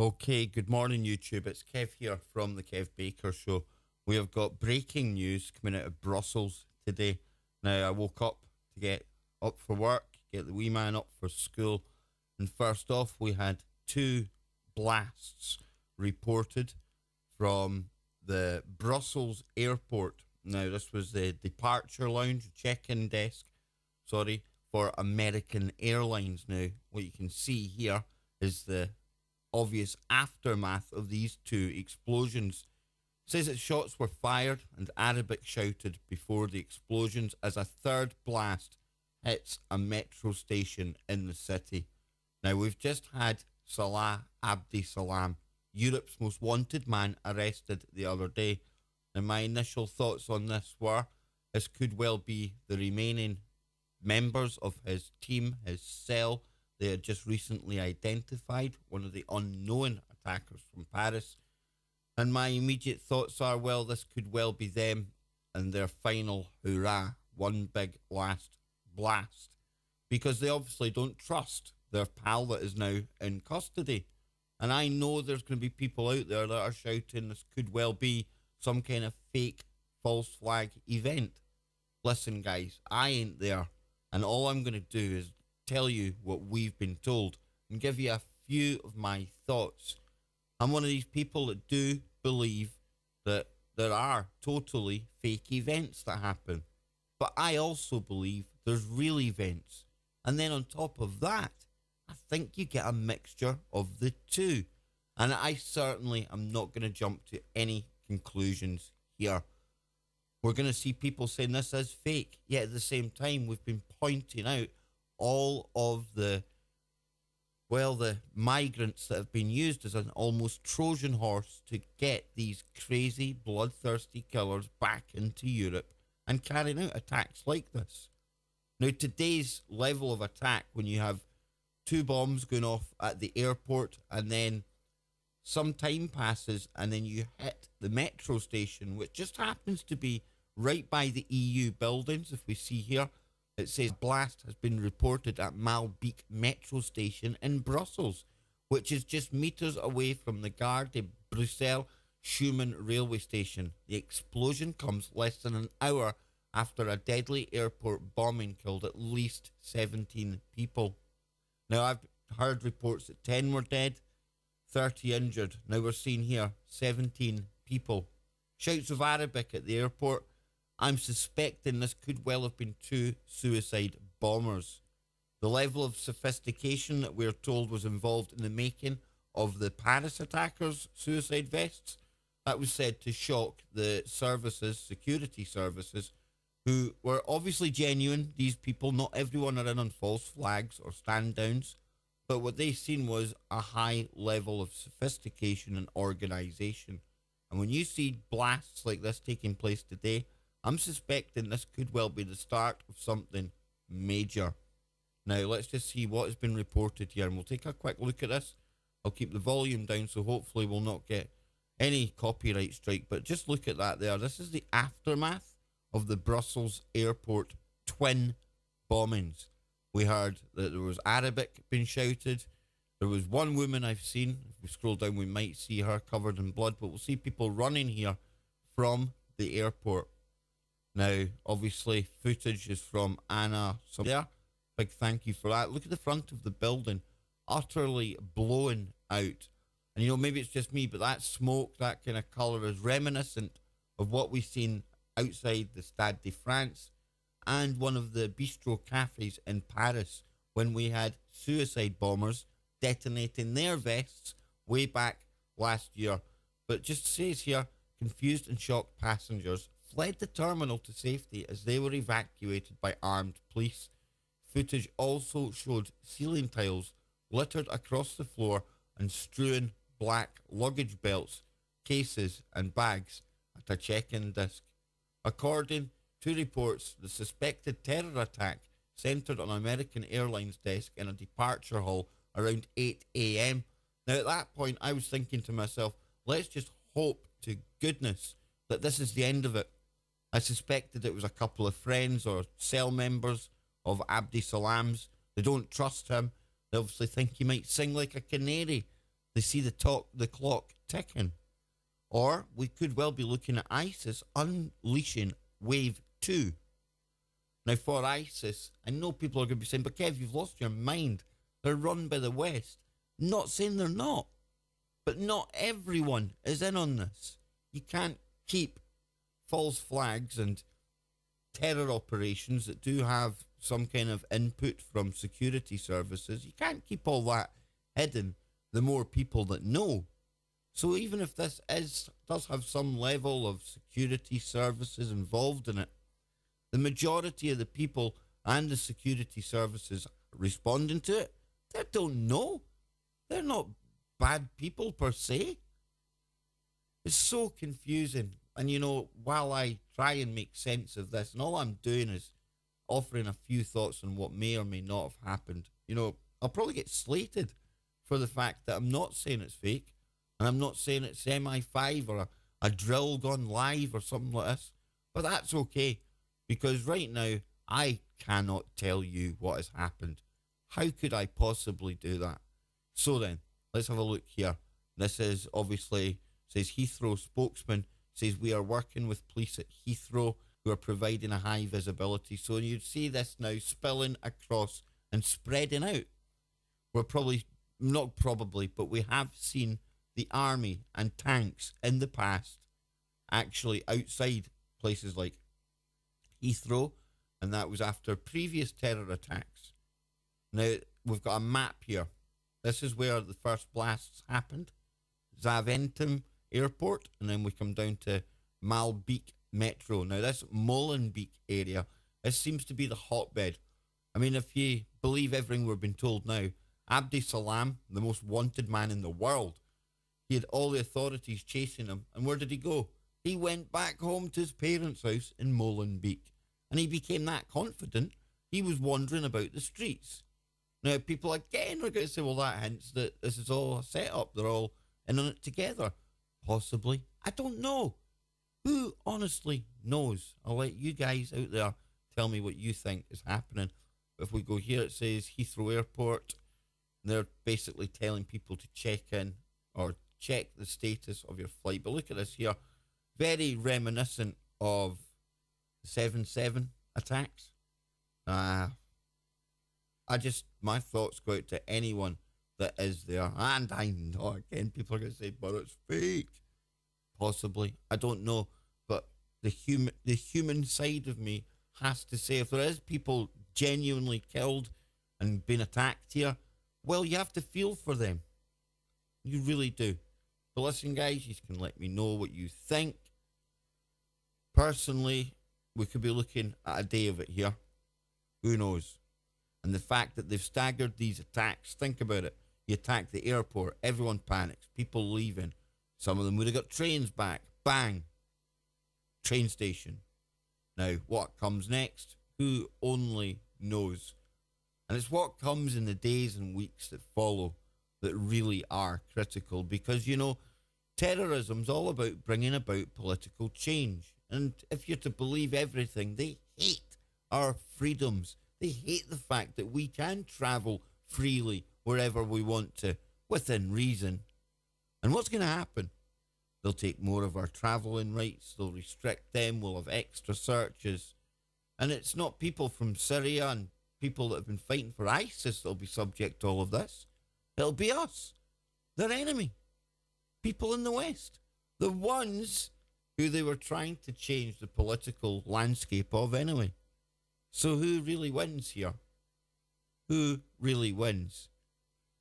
Okay, good morning, YouTube. It's Kev here from the Kev Baker Show. We have got breaking news coming out of Brussels today. Now, I woke up to get up for work, get the wee man up for school, and first off, we had two blasts reported from the Brussels airport. Now, this was the departure lounge, check-in desk, for American Airlines. Now, what you can see here is the obvious aftermath of these two explosions. It says that shots were fired and Arabic shouted before the explosions as a third blast hits a metro station in the city. Now, we've just had Salah Abdi Salam, Europe's most wanted man, arrested the other day. Now, my initial thoughts on this were this could well be the remaining members of his team, his cell. They had just recently identified one of the unknown attackers from Paris. And my immediate thoughts are, well, this could well be them and their final hurrah, one big last blast. Because they obviously don't trust their pal that is now in custody. And I know there's going to be people out there that are shouting this could well be some kind of fake false flag event. Listen, guys, I ain't there. And all I'm going to do is tell you what we've been told and give you a few of my thoughts. I'm one of these people that do believe that there are totally fake events that happen. But I also believe there's real events. And then on top of that, I think you get a mixture of the two. And I certainly am not going to jump to any conclusions here. We're going to see people saying this is fake. Yet at the same time, we've been pointing out all of the migrants that have been used as an almost Trojan horse to get these crazy, bloodthirsty killers back into Europe and carrying out attacks like this. Now, today's level of attack, when you have two bombs going off at the airport and then some time passes and then you hit the metro station, which just happens to be right by the EU buildings. If we see here, it says blast has been reported at Malbeek metro station in Brussels, which is just meters away from the Gare de Bruxelles Schumann railway station. The explosion comes less than an hour after a deadly airport bombing killed at least 17 people. Now, I've heard reports that 10 were dead, 30 injured. Now we're seeing here 17 people. Shouts of Arabic at the airport. I'm suspecting this could well have been two suicide bombers. The level of sophistication that we're told was involved in the making of the Paris attackers' suicide vests, that was said to shock the services, security services, who were obviously genuine. These people, not everyone are in on false flags or stand downs, but what they seen was a high level of sophistication and organisation. And when you see blasts like this taking place today, I'm suspecting this could well be the start of something major. Now, let's just see what has been reported here, and we'll take a quick look at this. I'll keep the volume down, so hopefully we'll not get any copyright strike, but just look at that there. This is the aftermath of the Brussels airport twin bombings. We heard that there was Arabic being shouted. There was one woman I've seen. If we scroll down, we might see her covered in blood, but we'll see people running here from the airport. Now, obviously, footage is from Anna. So there, big thank you for that. Look at the front of the building, utterly blown out. And, you know, maybe it's just me, but that smoke, that kind of colour is reminiscent of what we've seen outside the Stade de France and one of the bistro cafes in Paris when we had suicide bombers detonating their vests way back last year. But it just says here, confused and shocked passengers fled the terminal to safety as they were evacuated by armed police. Footage also showed ceiling tiles littered across the floor and strewn black luggage belts, cases and bags at a check-in desk. According to reports, the suspected terror attack centred on American Airlines desk in a departure hall around 8 a.m. Now, at that point, I was thinking to myself, let's just hope to goodness that this is the end of it. I suspected it was a couple of friends or cell members of Abdi Salam's. They don't trust him. They obviously think he might sing like a canary. They see the clock ticking. Or we could well be looking at ISIS unleashing wave 2. Now, for ISIS, I know people are going to be saying, but Kev, you've lost your mind. They're run by the West. Not saying they're not. But not everyone is in on this. You can't keep false flags and terror operations that do have some kind of input from security services. You can't keep all that hidden, the more people that know. So even if this does have some level of security services involved in it, the majority of the people and the security services responding to it, they don't know. They're not bad people per se. It's so confusing. And while I try and make sense of this, and all I'm doing is offering a few thoughts on what may or may not have happened, I'll probably get slated for the fact that I'm not saying it's fake, and I'm not saying it's MI5 or a drill gone live or something like this. But that's okay, because right now, I cannot tell you what has happened. How could I possibly do that? So then, let's have a look here. This is obviously, says Heathrow spokesman, says we are working with police at Heathrow who are providing a high visibility. So you'd see this now spilling across and spreading out. We're but we have seen the army and tanks in the past actually outside places like Heathrow, and that was after previous terror attacks. Now, we've got a map here. This is where the first blasts happened. Zaventem Airport, and then we come down to Malbeek Metro. Now, this Molenbeek area, this seems to be the hotbed. I mean, if you believe everything we've been told now, Abdi Salam, the most wanted man in the world, he had all the authorities chasing him. And where did he go? He went back home to his parents' house in Molenbeek. And he became that confident, he was wandering about the streets. Now, people again are going to say, well, that hints that this is all a setup. They're all in on it together. Possibly. I don't know. Who honestly knows? I'll let you guys out there tell me what you think is happening. But if we go here, it says Heathrow Airport. They're basically telling people to check in or check the status of your flight. But look at this here. Very reminiscent of the 7/7 attacks. My thoughts go out to anyone that is there. And I know, again, people are going to say, but it's fake. Possibly. I don't know. But the human side of me has to say, if there is people genuinely killed and been attacked here, well, you have to feel for them. You really do. But listen, guys, you can let me know what you think. Personally, we could be looking at a day of it here. Who knows? And the fact that they've staggered these attacks, think about it. You attack the airport, everyone panics, people leaving. Some of them would have got trains back. Bang. Train station. Now, what comes next? Who only knows? And it's what comes in the days and weeks that follow that really are critical. Because, terrorism's all about bringing about political change. And if you're to believe everything, they hate our freedoms. They hate the fact that we can travel freely wherever we want to, within reason. And what's going to happen? They'll take more of our travelling rights. They'll restrict them. We'll have extra searches. And it's not people from Syria and people that have been fighting for ISIS that'll be subject to all of this. It'll be us, their enemy. People in the West. The ones who they were trying to change the political landscape of anyway. So who really wins here? Who really wins?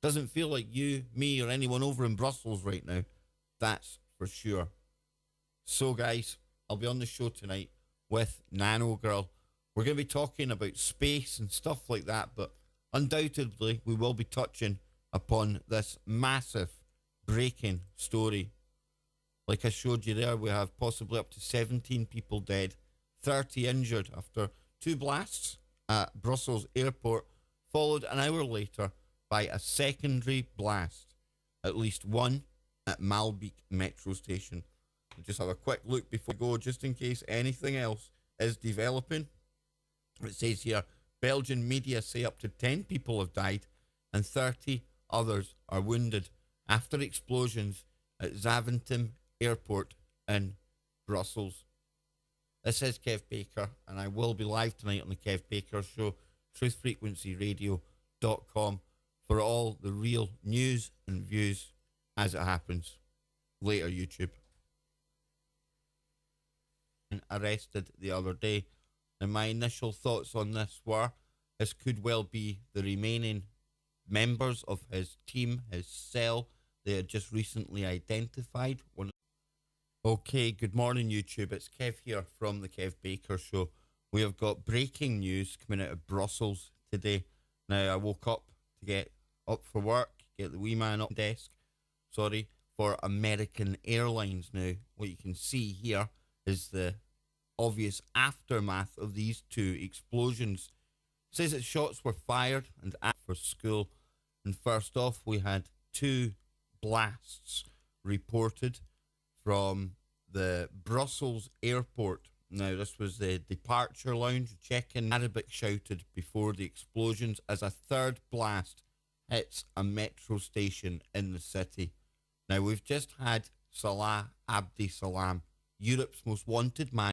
Doesn't feel like you, me, or anyone over in Brussels right now. That's for sure. So guys, I'll be on the show tonight with Nano Girl. We're going to be talking about space and stuff like that, but undoubtedly we will be touching upon this massive breaking story. Like I showed you there, we have possibly up to 17 people dead, 30 injured after 2 blasts at Brussels airport, followed an hour later by a secondary blast, at least one at Malbeek metro station. We'll just have a quick look before we go, just in case anything else is developing. It says here, Belgian media say up to 10 people have died and 30 others are wounded. after explosions at Zaventem Airport in Brussels. This is Kev Baker, and I will be live tonight on the Kev Baker Show, truthfrequencyradio.com, for all the real news and views as it happens. Later, YouTube. Arrested the other day. And my initial thoughts on this were, this could well be the remaining members of his team, his cell. They had just recently identified one. Okay, good morning, YouTube. It's Kev here from the Kev Baker Show. We have got breaking news coming out of Brussels today. Now, I woke up to get up for work, get the wee man up desk, for American Airlines. Now, what you can see here is the obvious aftermath of these two explosions. It says that shots were fired and for school. And first off, we had 2 blasts reported from the Brussels airport. Now, this was the departure lounge check-in. Arabic shouted before the explosions as a third blast hits a metro station in the city. Now, we've just had Salah Abdi Salam, Europe's most wanted man.